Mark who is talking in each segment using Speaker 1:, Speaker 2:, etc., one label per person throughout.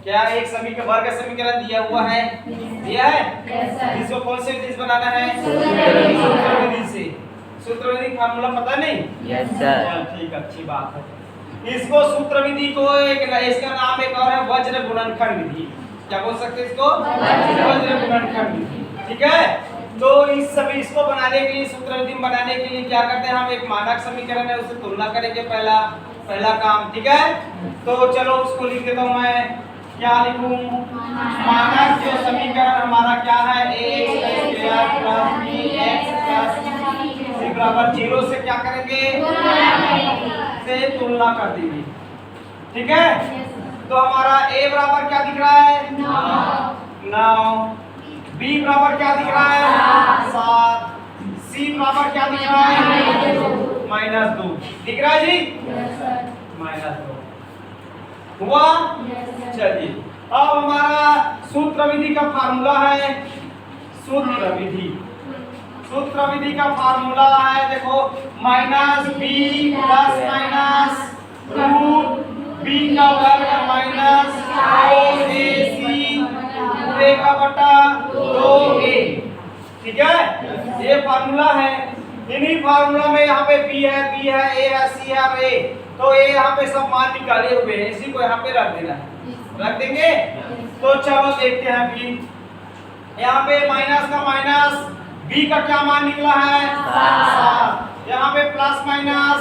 Speaker 1: क्या एक वर्ग समीकरण दिया हुआ है? दिया है। इसको कौन से विधि से बनाना है? सूत्र विधि से। सूत्र विधि फार्मूला पता नहीं?
Speaker 2: Yes sir.
Speaker 1: ठीक, अच्छी बात है। इसको सूत्र विधि को इसका नाम एक और है वज्र गुणनखंड विधि। क्या बोल सकते हैं इसको? वज्र गुणनखंड विधि। ठीक है। तो इसको बनाने के लिए, सूत्र विधि बनाने के लिए क्या करते हैं हम? एक मानक समीकरण है उससे तुलना करेंगे पहला काम। ठीक है। तो चलो उसको लिख देता हूं मैं। क्या लिखूं? मानक जो समीकरण हमारा क्या है? ax + bx + बराबर 0 से क्या करेंगे? से तुलना कर देंगे। ठीक है। तो हमारा a बराबर क्या दिख रहा है? 9। b बराबर क्या दिख रहा है? 7। c बराबर क्या दिख रहा है? -2 दिख रहा है जी? -2 हुआ। चलिए अब हमारा सूत्र विधि का फार्मूला है। सूत्र विधि का फार्मूला है, देखो -b + √b का वर्ग -2ac/2a। ठीक है। ये फार्मूला है। इन्हीं फार्मूला में यहाँ पे b है, a है, c है और a। तो ये यहाँ पे सब मान निकाले हुए हैं, इसी को यहाँ पे रख देना है। रख देंगे। तो चलो देखते हैं अभी। यहाँ पे माइनस का माइनस, b का क्या मान निकला है? 7। यहाँ पे प्लस माइनस,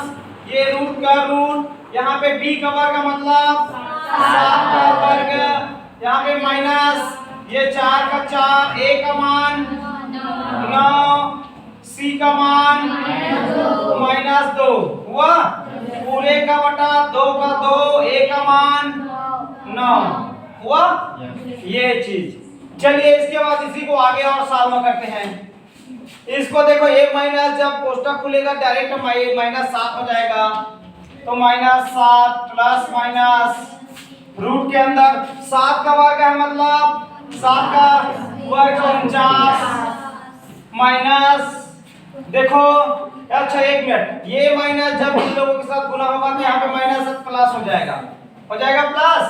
Speaker 1: ये रूट का रूट, यहाँ पे b का वर्ग मतलब 7 का वर्ग, यहाँ पे माइनस, ये 4 का 4, a का मान 9, c का मान -2 हुआ। पूरे का बटा 2 का 2, a का मान 9 हुआ। ये चीज। चलिए इसके बाद इसी को आगे और सॉल्व करते हैं। इसको देखो, ये माइनस जब कोष्टक खुलेगा डायरेक्ट -7 हो जाएगा। तो -7 प्लस माइनस रूट के अंदर 7 का वर्ग है, मतलब 7 का वर्ग 49 माइनस, देखो अच्छा एक मिनट, ये माइनस जब इन लोगों के साथ गुना होगा तो यहाँ पे माइनस प्लस हो जाएगा प्लस।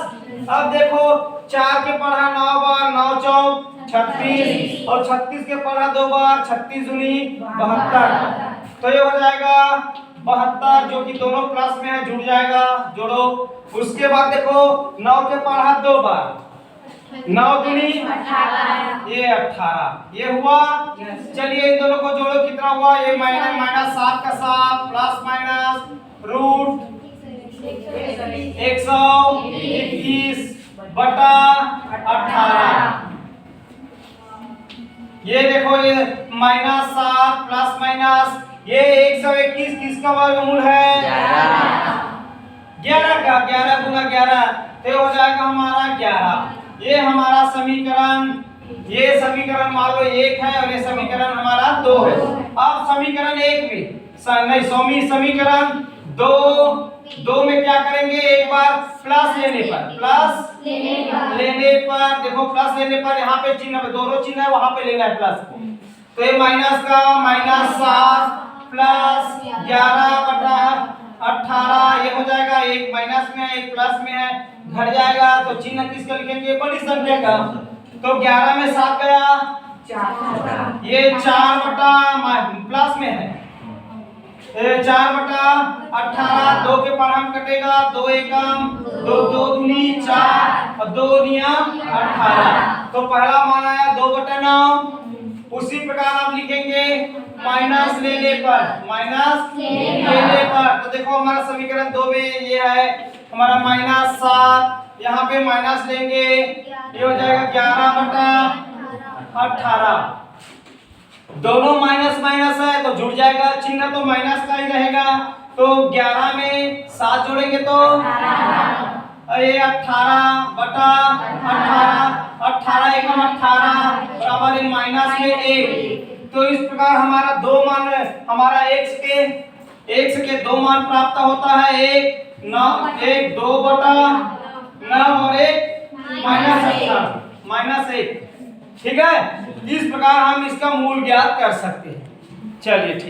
Speaker 1: अब देखो 4 के पढ़ा 9 बार, 9 चौक 36 और 36 के पढ़ा 2 बार, 36 दूनी 72। तो ये हो जाएगा 72, जो कि दोनों प्लस में है, जुड़ जाएगा, जोड़ो। उसके बाद देखो 9 के पढ़ा 2 बार, 9 दूनी 18, ये 18 ये हुआ। चलिए इन दोनों को जोड़ो, कितना हुआ? ये -7 का 7 प्लस माइनस रूट 121 बटा 18। ये देखो, ये -7 प्लस माइनस, ये 121 किसका वर्गमूल है? 11 का। 11 गुना 11 तो हो जाएगा हमारा 11। ये हमारा समीकरण, ये समीकरण मान लो 1 है और ये समीकरण हमारा 2 है। अब समीकरण 1 में समीकरण 2 में क्या करेंगे? एक बार प्लस लेने पर देखो, प्लस लेने पर यहाँ पे चिन्ह पे, दोनों चिन्ह है, वहां पे लेना है प्लस को। तो ये माइनस का -7 प्लस 11 बटा 18, ये हो जाएगा, एक माइनस में है एक प्लस में है, घट जाएगा। तो चिन्ह किसका लिखेंगे? बड़ी संख्या का। तो 11 में 7 गया 4, ये 4 बटा प्लस में है 4 बटा 18, 2 के पर हम कटेगा, 2 एकम 2, 2 दूनी 4 और 2 दुनिया 18। तो पहला मान आया 2 बटा 9। उसी प्रकार आप लिखेंगे माइनस लेने पर तो देखो हमारा समीकरण 2 में ये है हमारा -7, यहाँ पे माइनस लेंगे, ये हो जाएगा 11 बटा 18। दोनों माइनस माइनस है तो जुड़ जाएगा, चिन्ह तो माइनस का ही रहेगा। तो 11 में 7 जोड़ेंगे तो ये 18 बटा 18 एकम 18 बराबर माइनस में 1। तो इस प्रकार हमारा 2 मान, हमारा x के 2 मान प्राप्त होता है। एक 2 बटा 9 और एक -1। ठीक है। इस प्रकार हम इसका मूल ज्ञात कर सकते हैं। चलिए ठीक।